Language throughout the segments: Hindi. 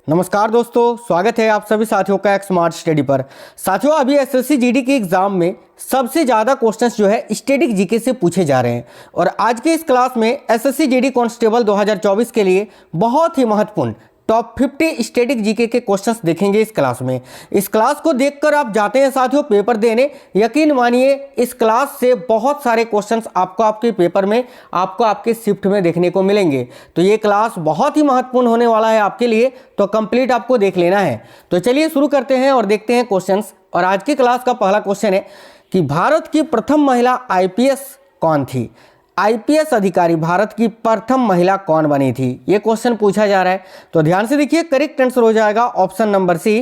नमस्कार दोस्तों, स्वागत है आप सभी साथियों का एक स्मार्ट स्टडी पर। साथियों, अभी एसएससी जीडी के एग्जाम में सबसे ज़्यादा क्वेश्चंस जो है स्टैटिक जीके से पूछे जा रहे हैं और आज के इस क्लास में एसएससी जीडी कांस्टेबल 2024 के लिए बहुत ही महत्वपूर्ण टॉप 50 स्टैटिक जीके के क्वेश्चंस देखेंगे इस क्लास में। इस क्लास को देखकर आप जाते हैं साथियों पेपर देने, यकीन मानिए इस क्लास से बहुत सारे क्वेश्चंस आपको आपके पेपर में, आपको आपके शिफ्ट में देखने को मिलेंगे। तो ये क्लास बहुत ही महत्वपूर्ण होने वाला है आपके लिए, तो कंप्लीट आपको देख लेना है। तो चलिए शुरू करते हैं और देखते हैं क्वेश्चंस। और आज की क्लास का पहला क्वेश्चन है कि भारत की प्रथम महिला आईपीएस कौन थी? आईपीएस अधिकारी भारत की प्रथम महिला कौन बनी थी, ये क्वेश्चन पूछा जा रहा है। तो ध्यान से देखिए, करेक्ट आंसर हो जाएगा ऑप्शन नंबर सी,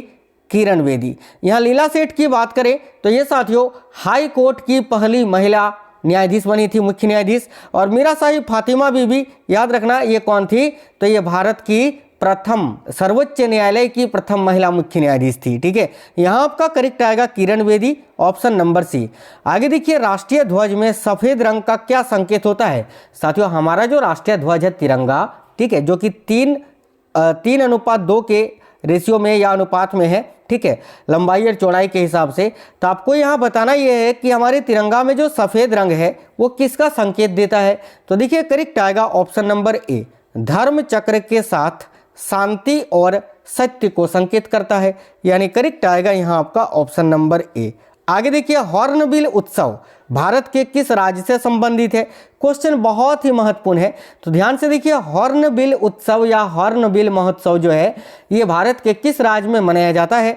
किरण बेदी। यहाँ लीला सेठ की बात करें तो ये साथियों हाई कोर्ट की पहली महिला न्यायाधीश बनी थी, मुख्य न्यायाधीश। और मीरा साहिब फातिमा बीबी, याद रखना ये कौन थी, तो ये भारत की प्रथम, सर्वोच्च न्यायालय की प्रथम महिला मुख्य न्यायाधीश थी। ठीक है, यहाँ आपका करेक्ट आएगा किरण बेदी, ऑप्शन नंबर सी। आगे देखिए, राष्ट्रीय ध्वज में सफेद रंग का क्या संकेत होता है? साथियों, हमारा जो राष्ट्रीय ध्वज है तिरंगा, ठीक है, जो कि 3:2 के रेशियो में या अनुपात में है, ठीक है, लंबाई और चौड़ाई के हिसाब से। तो आपको यहाँ बताना यह है कि हमारे तिरंगा में जो सफेद रंग है वो किसका संकेत देता है? तो देखिए करेक्ट आएगा ऑप्शन नंबर ए, धर्म चक्र के साथ शांति और सत्य को संकेत करता है, यानी करेक्ट आएगा यहाँ आपका ऑप्शन नंबर ए। आगे देखिए, हॉर्नबिल उत्सव भारत के किस राज्य से संबंधित है? क्वेश्चन बहुत ही महत्वपूर्ण है, तो ध्यान से देखिए, हॉर्नबिल उत्सव या हॉर्नबिल महोत्सव जो है ये भारत के किस राज्य में मनाया जाता है?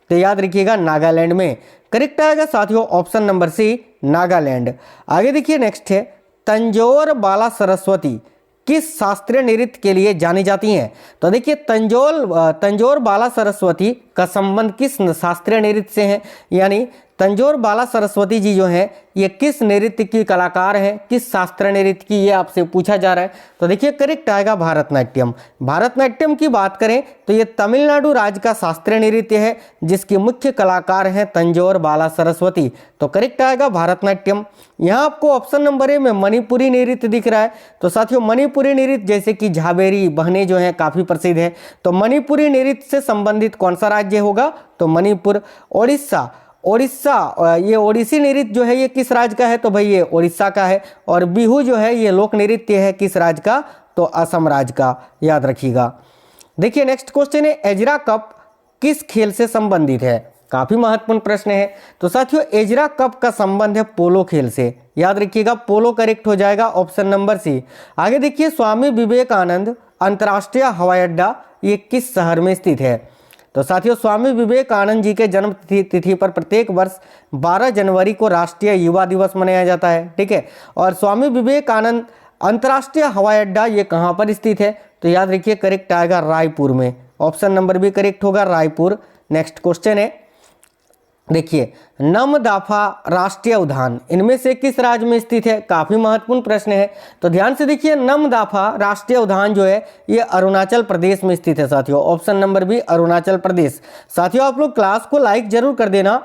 तो याद रखिएगा नागालैंड में। करेक्ट आएगा साथियों ऑप्शन नंबर सी, नागालैंड। आगे देखिए, नेक्स्ट है तंजौर बाला सरस्वती किस शास्त्रीय नृत्य के लिए जानी जाती हैं? तो देखिए, तंजौर बाला सरस्वती का संबंध किस शास्त्रीय नृत्य से है? यानी तंजौर बाला सरस्वती जी जो हैं ये किस नृत्य की कलाकार हैं, किस शास्त्रीय नृत्य की, ये आपसे पूछा जा रहा है। तो देखिए करेक्ट आएगा भारतनाट्यम। भारतनाट्यम की बात करें तो ये तमिलनाडु राज्य का शास्त्रीय नृत्य है जिसके मुख्य कलाकार हैं तंजौर बाला सरस्वती। तो करेक्ट आएगा भारतनाट्यम। यहाँ आपको ऑप्शन नंबर ए में मणिपुरी नृत्य दिख रहा है। तो साथियों, मणिपुरी नृत्य जैसे कि झाबेरी बहने जो हैं काफ़ी प्रसिद्ध है। तो मणिपुरी नृत्य से संबंधित कौन सा राज्य होगा? तो मणिपुर। ओडिशा, ये ओडिसी नृत्य जो है ये किस राज्य का है? तो भाई ये ओडिशा का है। और बिहू जो है ये लोक नृत्य है किस राज्य का? तो असम राज्य का, याद रखिएगा। देखिए नेक्स्ट क्वेश्चन है, एजरा कप किस खेल से संबंधित है? काफी महत्वपूर्ण प्रश्न है। तो साथियों, एजरा कप का संबंध है पोलो खेल से, याद रखिएगा पोलो करेक्ट हो जाएगा ऑप्शन नंबर सी। आगे देखिए, स्वामी विवेकानंद अंतर्राष्ट्रीय हवाई अड्डा ये किस शहर में स्थित है? तो साथियों, स्वामी विवेकानंद जी के जन्म तिथि पर प्रत्येक वर्ष 12 जनवरी को राष्ट्रीय युवा दिवस मनाया जाता है। ठीक है, और स्वामी विवेकानंद अंतर्राष्ट्रीय हवाई अड्डा ये कहाँ पर स्थित है? तो याद रखिए करेक्ट आएगा रायपुर में, ऑप्शन नंबर भी करेक्ट होगा रायपुर। नेक्स्ट क्वेश्चन है, देखिए नमदाफा राष्ट्रीय उद्यान इनमें से किस राज्य में स्थित है? काफी महत्वपूर्ण प्रश्न है। तो ध्यान से देखिए, नमदाफा राष्ट्रीय उद्यान जो है ये अरुणाचल प्रदेश में स्थित है साथियों, option number B Arunachal Pradesh. साथियों, आप लोग क्लास को लाइक जरूर कर देना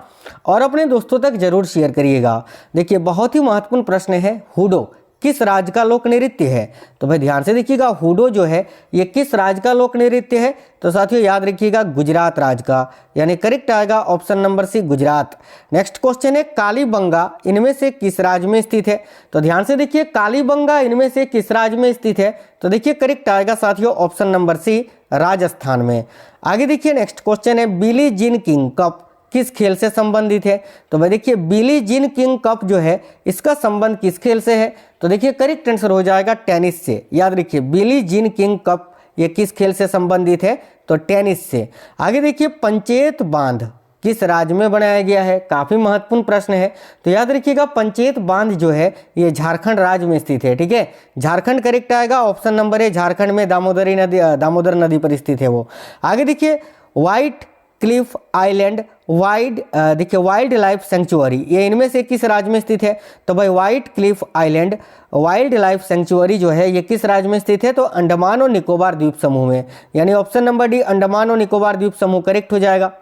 और अपने दोस्तों तक जरूर शेयर करिएगा। देखिए बहुत ही महत्वपूर्ण प्रश्न है, हुडो किस राज्य का लोक नृत्य है? तो भाई ध्यान से देखिएगा, हुडो जो है ये किस राज्य का लोक नृत्य है? तो साथियों याद रखिएगा गुजरात राज्य का, यानी करेक्ट आएगा option number C Gujarat. Next question है, कालीबंगा इनमें से किस राज्य में स्थित है? तो ध्यान से देखिए, कालीबंगा इनमें से किस राज्य में स्थित है? तो देखिए करेक्ट आएगा साथियों ऑप्शन नंबर सी राजस्थान में। आगे देखिए नेक्स्ट क्वेश्चन है, बिली जीन किंग कप किस खेल से संबंधित है? तो भाई देखिए, बिली जीन किंग कप जो है इसका संबंध किस खेल से है? तो देखिए करेक्ट आंसर हो जाएगा टेनिस से। याद रखिए, बिली जीन किंग कप ये किस खेल से संबंधित है? तो टेनिस से। आगे देखिए, पंचेत बांध किस राज्य में बनाया गया है? काफी महत्वपूर्ण प्रश्न है। तो याद रखिएगा, पंचेत बांध जो है ये झारखंड राज्य में स्थित है। ठीक है, झारखंड करेक्ट आएगा ऑप्शन नंबर ए, झारखंड में दामोदर नदी पर स्थित है वो। आगे देखिए, व्हाइट क्लिफ आइलैंड देखिए वाइल्ड लाइफ सेंचुरी ये इनमें से किस राज्य में स्थित है? तो भाई white Cliff island wild life sanctuary जो है ये किस राज्य में स्थित है? तो अंडमान और निकोबार द्वीप समूह में, यानी ऑप्शन नंबर डी अंडमान और निकोबार द्वीप समूह करेक्ट हो जाएगा।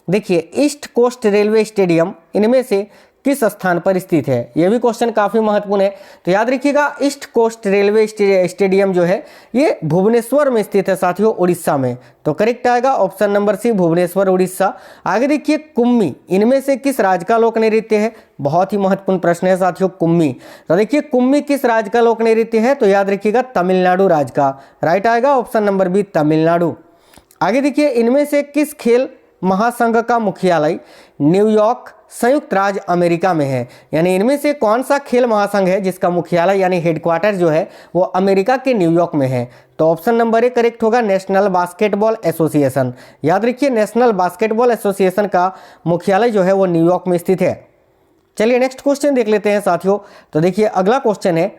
देखिए, ईस्ट कोस्ट रेलवे स्टेडियम इनमें से किस स्थान पर स्थित है? यह भी क्वेश्चन काफी महत्वपूर्ण है। तो याद रखिएगा ईस्ट कोस्ट रेलवे स्टेडियम जो है ये भुवनेश्वर में स्थित है साथियों, उड़ीसा में। तो करेक्ट आएगा option number C, Bhubaneswar Orissa. आगे देखिए कुम्मी इनमें से किस राज्य का लोक नृत्य है? बहुत ही महत्वपूर्ण प्रश्न है साथियों, कुम्मी। तो देखिए कुम्मी किस राज्य का लोक नृत्य है? तो याद रखिएगा तमिलनाडु राज्य का। राइट आएगा ऑप्शन नंबर बी, तमिलनाडु। आगे देखिए इनमें से किस खेल महासंघ का मुख्यालय न्यूयॉर्क संयुक्त राज्य अमेरिका में है? यानी इनमें से कौन सा खेल महासंघ है जिसका मुख्यालय यानी हेडक्वार्टर जो है वो अमेरिका के न्यूयॉर्क में है? तो ऑप्शन नंबर ए करेक्ट होगा, नेशनल बास्केटबॉल एसोसिएशन। याद रखिए नेशनल बास्केटबॉल एसोसिएशन का मुख्यालय जो है वो न्यूयॉर्क में स्थित है। चलिए नेक्स्ट क्वेश्चन देख लेते हैं साथियों। तो देखिए अगला क्वेश्चन है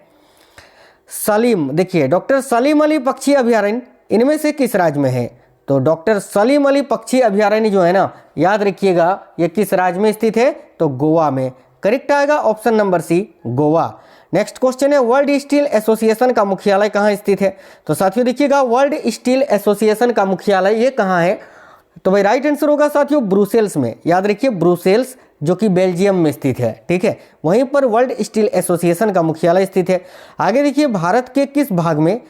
सलीम, देखिए डॉक्टर सलीम अली पक्षी अभयारण्य इनमें से किस राज्य में है? तो डॉक्टर सलीम अली पक्षी अभयारण्य जो है ना, याद रखिएगा ये किस राज्य में स्थित है? तो गोवा में। करेक्ट आएगा option number C, Goa. Next question है वर्ल्ड स्टील एसोसिएशन का मुख्यालय कहाँ स्थित है? तो साथियों देखिएगा वर्ल्ड स्टील एसोसिएशन का मुख्यालय ये कहाँ है? तो भाई राइट आंसर होगा साथियों ब्रुसेल्स में। याद रखिए ब्रुसेल्स जो कि बेल्जियम में स्थित है, ठीक है, वहीं पर वर्ल्ड स्टील एसोसिएशन का मुख्यालय स्थित है। आगे देखिए भारत के किस भाग में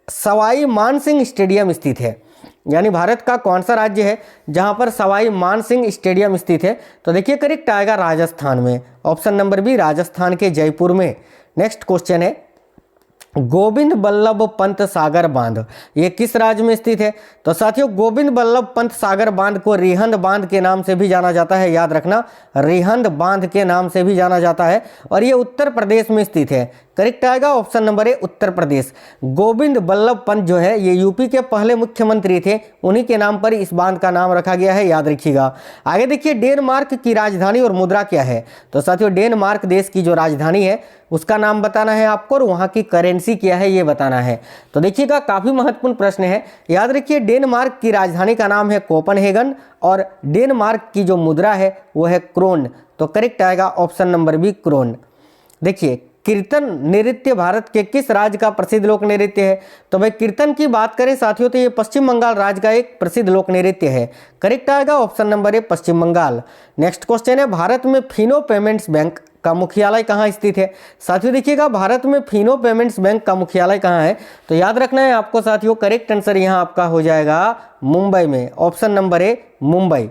सवाई मानसिंह स्टेडियम स्थित है? यानी भारत का कौन सा राज्य है जहां पर सवाई मानसिंह स्टेडियम स्थित है? तो देखिए करेक्ट आएगा राजस्थान में, ऑप्शन नंबर बी, राजस्थान के जयपुर में। नेक्स्ट क्वेश्चन है गोविंद बल्लभ पंत सागर बांध ये किस राज्य में स्थित है? तो साथियों गोविंद बल्लभ पंत सागर बांध को रिहंद बांध के नाम से भी जाना जाता है। याद रखना रिहंद बांध के नाम से भी जाना जाता है और ये उत्तर प्रदेश में स्थित है। करेक्ट आएगा ऑप्शन नंबर ए, उत्तर प्रदेश। गोविंद बल्लभ पंत जो है ये यूपी के पहले मुख्यमंत्री थे, उन्हीं के नाम पर इस बांध का नाम रखा गया है, याद रखिएगा। आगे देखिए डेनमार्क की राजधानी और मुद्रा क्या है? तो साथियों डेनमार्क देश की जो राजधानी है उसका नाम बताना है आपको और वहाँ की करेंसी क्या है ये बताना है। तो देखिएगा काफ़ी महत्वपूर्ण प्रश्न है। याद रखिए डेनमार्क की राजधानी का नाम है कोपनहेगन और डेनमार्क की जो मुद्रा है वो है क्रोन। तो करेक्ट आएगा ऑप्शन नंबर बी, क्रोन। देखिए कीर्तन नृत्य भारत के किस राज्य का प्रसिद्ध लोक नृत्य है? तो भाई कीर्तन की बात करें साथियों तो ये पश्चिम बंगाल राज्य का एक प्रसिद्ध लोक नृत्य है। करेक्ट आएगा option number A, Paschim Bengal. Next question है भारत में फिनो पेमेंट्स बैंक का मुख्यालय कहाँ स्थित है? साथियों देखिएगा भारत में फिनो पेमेंट्स बैंक का मुख्यालय कहाँ है? तो याद रखना है आपको साथियों, करेक्ट आंसर यहाँ आपका हो जाएगा मुंबई में, ऑप्शन नंबर ए, मुंबई।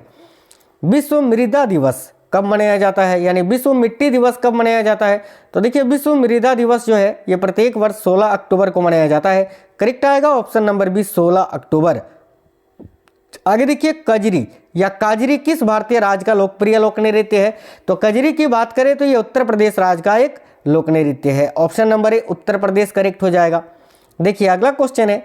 विश्व मृदा दिवस कब मनाया जाता है? यानी विश्व मिट्टी दिवस कब मनाया जाता है? तो देखिए विश्व मृदा दिवस जो है ये प्रत्येक वर्ष 16 अक्टूबर को मनाया जाता है। करेक्ट आएगा ऑप्शन नंबर बी, 16 अक्टूबर। आगे देखिए कजरी या काजरी किस भारतीय राज्य का लोकप्रिय लोक नृत्य है? तो कजरी की बात करें तो ये उत्तर प्रदेश राज्य का एक लोक नृत्य है, ऑप्शन नंबर ए, उत्तर प्रदेश करेक्ट हो जाएगा। देखिए अगला क्वेश्चन है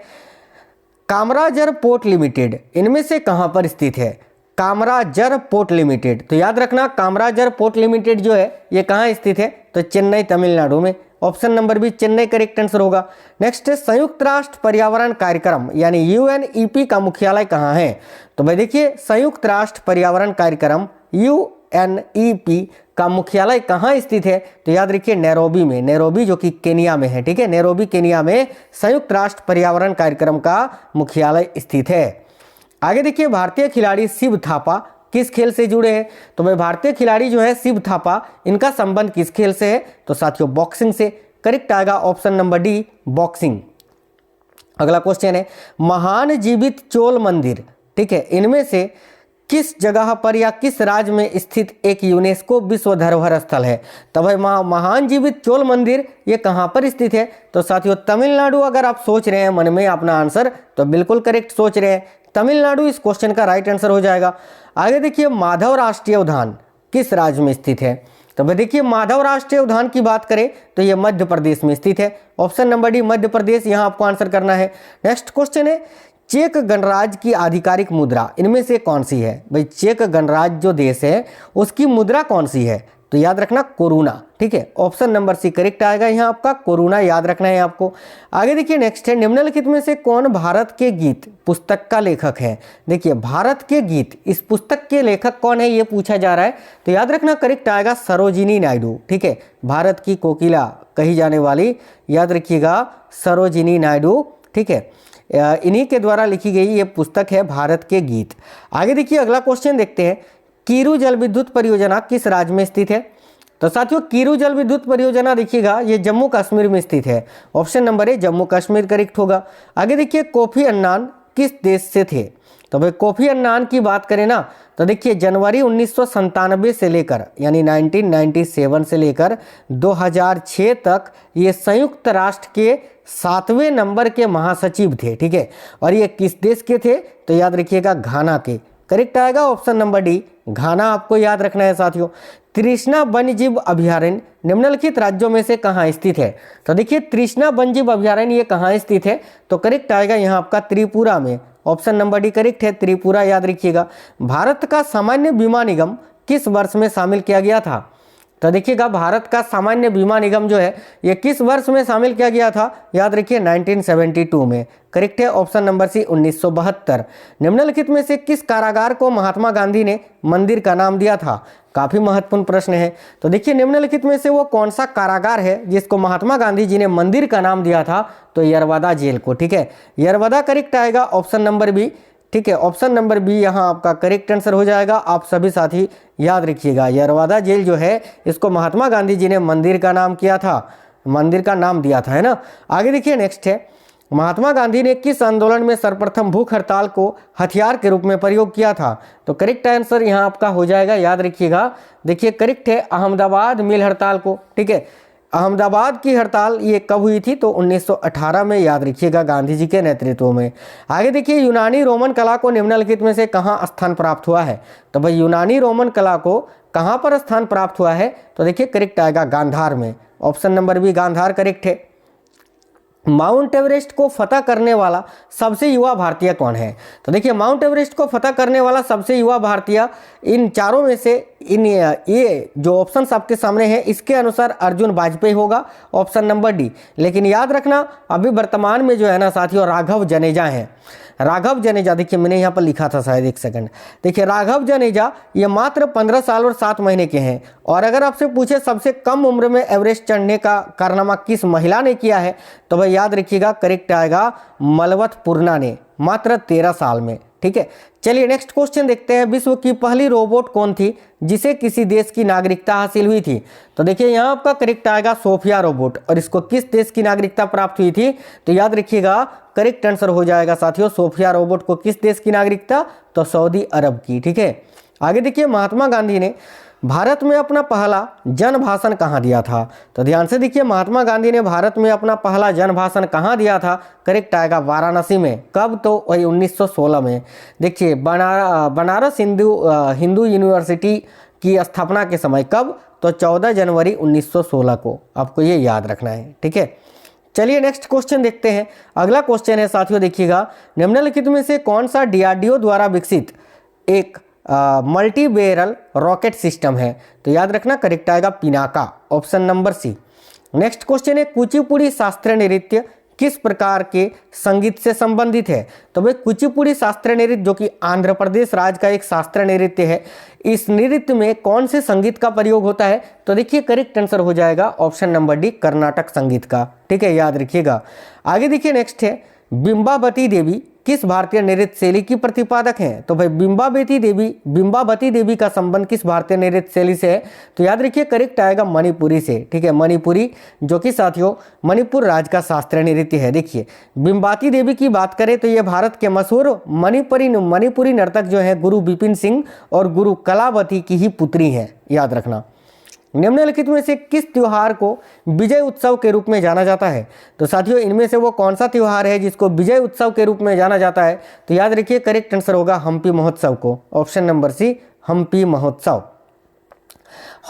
कामराजर पोर्ट लिमिटेड इनमें से कहां पर स्थित है? Kamarajar port limited. तो याद रखना कामराजर पोर्ट लिमिटेड जो है ये कहाँ स्थित है? तो चेन्नई तमिलनाडु में, option number B, Chennai correct answer होगा। नेक्स्ट है संयुक्त राष्ट्र पर्यावरण कार्यक्रम यानी यूएनईपी का मुख्यालय कहाँ है? तो भाई देखिए संयुक्त राष्ट्र पर्यावरण कार्यक्रम यूएनईपी का मुख्यालय कहाँ स्थित है? तो याद रखिए नैरोबी में, नैरोबी जो कि केनिया में है, ठीक है, नैरोबी केनिया में संयुक्त राष्ट्र पर्यावरण कार्यक्रम का मुख्यालय स्थित है। आगे देखिए भारतीय खिलाड़ी शिव थापा किस खेल से जुड़े हैं? तो भाई भारतीय खिलाड़ी जो है शिव थापा इनका संबंध किस खेल से है? तो साथियों बॉक्सिंग से। करेक्ट आएगा ऑप्शन नंबर डी, बॉक्सिंग। अगला क्वेश्चन है महान जीवित चोल मंदिर, ठीक है, इनमें से किस जगह पर या किस राज्य में स्थित एक यूनेस्को विश्व धरोहर स्थल है? तो भाई महान जीवित चोल मंदिर ये कहाँ पर स्थित है? तो साथियों तमिलनाडु। अगर आप सोच रहे हैं मन में अपना आंसर तो बिल्कुल करेक्ट सोच रहे हैं, तमिलनाडु इस क्वेश्चन का राइट आंसर हो जाएगा। आगे देखिए माधव राष्ट्रीय उद्यान किस राज्य में स्थित है? तो भाई देखिए माधव राष्ट्रीय उद्यान की बात करें तो ये मध्य प्रदेश में स्थित है, option number D, Madhya Pradesh, यहाँ आपको आंसर करना है। नेक्स्ट क्वेश्चन है चेक गणराज्य की आधिकारिक मुद्रा इनमें से कौन सी है? भाई चेक गणराज्य जो देश है उसकी मुद्रा कौन सी है? तो याद रखना कोरोना, ठीक है, ऑप्शन नंबर सी करेक्ट आएगा यहाँ आपका, कोरोना याद रखना है आपको। आगे देखिए नेक्स्ट है निम्नलिखित में से कौन भारत के गीत पुस्तक का लेखक है? देखिए भारत के गीत इस पुस्तक के लेखक कौन है ये पूछा जा रहा है। तो याद रखना करेक्ट आएगा सरोजिनी नायडू, ठीक है, भारत की कोकिला कही जाने वाली, याद रखिएगा सरोजिनी नायडू, ठीक है, इन्हीं के द्वारा लिखी गई ये पुस्तक है भारत के गीत। आगे देखिए अगला क्वेश्चन देखते हैं कीरू जल विद्युत परियोजना किस राज्य में स्थित है? तो साथियों कीरू जल विद्युत परियोजना देखिएगा ये जम्मू कश्मीर में स्थित है। ऑप्शन नंबर ए जम्मू कश्मीर करेक्ट होगा। आगे देखिए कोफी अन्नान किस देश से थे? तो भाई कोफी अन्नान की बात करें ना तो देखिए जनवरी 1997 से लेकर यानी 1997 से लेकर 2006 तक ये संयुक्त राष्ट्र के 7वें नंबर के महासचिव थे। ठीक है, और ये किस देश के थे? तो याद रखिएगा घाना के। करेक्ट आएगा ऑप्शन नंबर डी, घाना आपको याद रखना है साथियों। तृष्णा वन्यजीव अभयारण्य निम्नलिखित राज्यों में से कहाँ स्थित है? तो देखिए तृष्णा वन्यजीव अभयारण्य ये कहाँ स्थित है? तो करेक्ट आएगा यहाँ आपका त्रिपुरा में। ऑप्शन नंबर डी करेक्ट है, त्रिपुरा याद रखिएगा। भारत का सामान्य बीमा निगम किस वर्ष में शामिल किया गया था? तो देखिएगा भारत का सामान्य बीमा निगम जो है ये किस वर्ष में शामिल किया गया था? याद रखिए 1972 में। करेक्ट है ऑप्शन नंबर सी 1972। निम्नलिखित में से किस कारागार को महात्मा गांधी ने मंदिर का नाम दिया था? काफी महत्वपूर्ण प्रश्न है। तो देखिए निम्नलिखित में से वो कौन सा कारागार है जिसको महात्मा गांधी जी ने मंदिर का नाम दिया था? तो यरवदा जेल को। ठीक है, यरवदा करेक्ट आएगा ऑप्शन नंबर बी। ठीक है, ऑप्शन नंबर बी यहाँ आपका करेक्ट आंसर हो जाएगा। आप सभी साथी याद रखिएगा यरवदा जेल जो है इसको महात्मा गांधी जी ने मंदिर का नाम किया था, मंदिर का नाम दिया था, है ना। आगे देखिए नेक्स्ट है, महात्मा गांधी ने किस आंदोलन में सर्वप्रथम भूख हड़ताल को हथियार के रूप में प्रयोग किया था? तो करेक्ट आंसर यहाँ आपका हो जाएगा, याद रखिएगा। देखिए करेक्ट है अहमदाबाद मिल हड़ताल को। ठीक है, अहमदाबाद की हड़ताल ये कब हुई थी? तो 1918 में, याद रखिएगा गांधी जी के नेतृत्व में। आगे देखिए यूनानी रोमन कला को निम्नलिखित में से कहाँ स्थान प्राप्त हुआ है? तो भाई यूनानी रोमन कला को कहाँ पर स्थान प्राप्त हुआ है? तो देखिए करेक्ट आएगा गांधार में। Option number B Gandhara correct है। माउंट एवरेस्ट को फतह करने वाला सबसे युवा भारतीय कौन है? तो देखिए माउंट एवरेस्ट को फतह करने वाला सबसे युवा भारतीय इन चारों में से ये जो ऑप्शंस आपके सामने हैं इसके अनुसार अर्जुन वाजपेयी होगा, ऑप्शन नंबर डी। लेकिन याद रखना अभी वर्तमान में जो है ना साथियों राघव जनेजा हैं। राघव जनेजा, देखिए मैंने यहाँ पर लिखा था शायद, एक सेकंड, देखिए राघव जनेजा ये मात्र 15 साल और 7 महीने के हैं। और अगर आपसे पूछे सबसे कम उम्र में एवरेस्ट चढ़ने का कारनामा किस महिला ने किया है? तो भाई याद रखिएगा करेक्ट आएगा मलवत पूर्णा ने, मात्र 13 साल में। ठीक है, चलिए नेक्स्ट क्वेश्चन देखते हैं। विश्व की पहली रोबोट कौन थी जिसे किसी देश की नागरिकता हासिल हुई थी? तो देखिए यहाँ आपका करेक्ट आएगा सोफिया रोबोट। और इसको किस देश की नागरिकता प्राप्त हुई थी? तो याद रखिएगा करेक्ट आंसर हो जाएगा साथियों सोफिया रोबोट को किस देश की नागरिकता? तो सऊदी अरब की। ठीक है, आगे देखिए महात्मा गांधी ने भारत में अपना पहला जन भाषण कहाँ दिया था? तो ध्यान से देखिए महात्मा गांधी ने भारत में अपना पहला जन भाषण कहाँ दिया था? करेक्ट आएगा वाराणसी में। कब? तो वही 1916 में। देखिए बनारस हिंदू यूनिवर्सिटी की स्थापना के समय। कब? तो 14 जनवरी 1916 को। आपको ये याद रखना है। ठीक है, चलिए नेक्स्ट क्वेश्चन देखते हैं। अगला क्वेश्चन है साथियों देखिएगा, निम्नलिखित में से कौन सा डीआरडीओ द्वारा विकसित एक मल्टी बैरल रॉकेट सिस्टम है? तो याद रखना करेक्ट आएगा Pinaka, option number C. Next question है कुचिपुड़ी शास्त्रीय नृत्य किस प्रकार के संगीत से संबंधित है? तो भाई कुचिपुड़ी शास्त्रीय नृत्य जो कि आंध्र प्रदेश राज्य का एक शास्त्रीय नृत्य है, इस नृत्य में कौन से संगीत का प्रयोग होता है? तो देखिए करेक्ट आंसर हो जाएगा ऑप्शन नंबर डी कर्नाटक संगीत का। ठीक है, याद रखिएगा। आगे देखिए नेक्स्ट है बिंबावती देवी किस भारतीय नृत्य शैली की प्रतिपादक हैं? तो भाई बिंबावती देवी का संबंध किस भारतीय नृत्य शैली से है? तो याद रखिए करेक्ट आएगा मणिपुरी से। ठीक है, मणिपुरी जो कि साथियों मणिपुर राज्य का शास्त्रीय नृत्य है। देखिए बिंबावती देवी की बात करें तो ये भारत के मशहूर मणिपुरी नर्तक जो है गुरु विपिन सिंह और गुरु कलावती की ही पुत्री हैं, याद रखना। निम्नलिखित में से किस त्योहार को विजय उत्सव के रूप में जाना जाता है? तो साथियों इनमें से वो कौन सा त्योहार है जिसको विजय उत्सव के रूप में जाना जाता है? तो याद रखिए करेक्ट आंसर होगा हम्पी महोत्सव को, ऑप्शन नंबर सी हम्पी महोत्सव।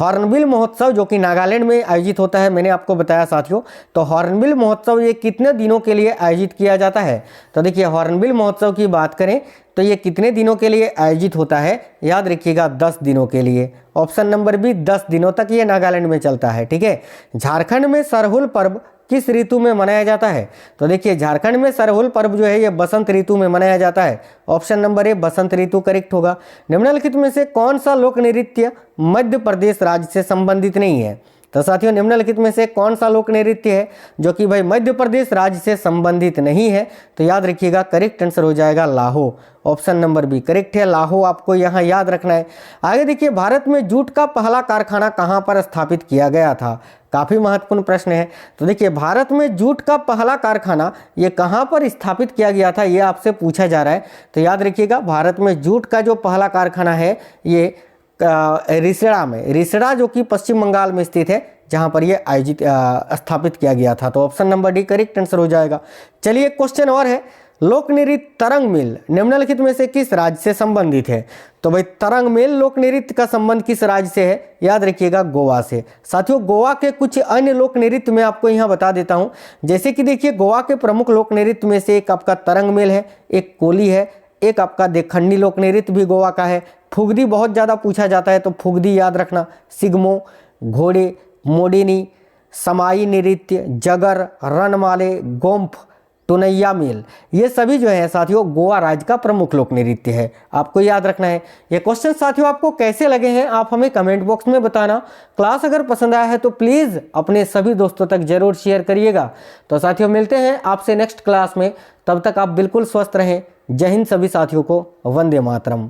हॉर्नबिल महोत्सव जो कि नागालैंड में आयोजित होता है, मैंने आपको बताया साथियों। तो हॉर्नबिल महोत्सव ये कितने दिनों के लिए आयोजित किया जाता है? तो देखिए हॉर्नबिल महोत्सव की बात करें तो ये कितने दिनों के लिए आयोजित होता है? याद रखिएगा 10 दिनों के लिए, ऑप्शन नंबर बी 10 दिनों तक ये नागालैंड में चलता है। ठीक है, झारखंड में सरहुल पर्व किस ऋतु में मनाया जाता है? तो देखिए झारखंड में सरहुल पर्व जो है ये बसंत ऋतु में मनाया जाता है, ऑप्शन नंबर ए बसंत ऋतु करेक्ट होगा। निम्नलिखित में से कौन सा लोक नृत्य मध्य प्रदेश राज्य से संबंधित नहीं है? तो साथियों निम्नलिखित में से कौन सा लोक नृत्य है जो कि भाई मध्य प्रदेश राज्य से संबंधित नहीं है? तो याद रखिएगा करेक्ट आंसर हो जाएगा लाहो। ऑप्शन नंबर बी करेक्ट है, लाहो आपको यहाँ याद रखना है। आगे देखिए, भारत में जूट का पहला कारखाना कहाँ पर स्थापित किया गया था? काफ़ी महत्वपूर्ण प्रश्न है। तो देखिए, भारत में जूट का पहला कारखाना ये कहाँ पर स्थापित किया गया था, ये आपसे पूछा जा रहा है। तो याद रखिएगा, भारत में जूट का जो पहला कारखाना है ये रिसड़ा में, रिसड़ा जो कि पश्चिम बंगाल में स्थित है, जहाँ पर ये आयोजित स्थापित किया गया था। तो option number D correct answer हो जाएगा। चलिए एक क्वेश्चन और है, लोक नृत्य तरंग मेल निम्नलिखित में से किस राज्य से संबंधित है? तो भाई तरंग मेल लोक नृत्य का संबंध किस राज्य से है? याद रखिएगा गोवा से। साथियों गोवा के कुछ अन्य लोक नृत्य मैं आपको यहाँ बता देता हूँ। जैसे कि देखिए, गोवा के प्रमुख लोक नृत्य में से एक आपका तरंग मेल है, एक कोली है, एक आपका देखंडी लोक नृत्य भी गोवा का है। फुगदी बहुत ज़्यादा पूछा जाता है, तो फुगदी याद रखना। सिगमो, घोड़े, मोडिनी, समाई नृत्य, जगर, रनमाले, गोम्फ, टुनैया मेल, ये सभी जो है साथियों गोवा राज्य का प्रमुख लोक नृत्य है, आपको याद रखना है। ये क्वेश्चन साथियों आपको कैसे लगे हैं आप हमें कमेंट बॉक्स में बताना। क्लास अगर पसंद आया है तो प्लीज़ अपने सभी दोस्तों तक जरूर शेयर करिएगा। तो साथियों मिलते हैं आपसे नेक्स्ट क्लास में, तब तक आप बिल्कुल स्वस्थ रहें। जय हिंद सभी साथियों को, वंदे मातरम।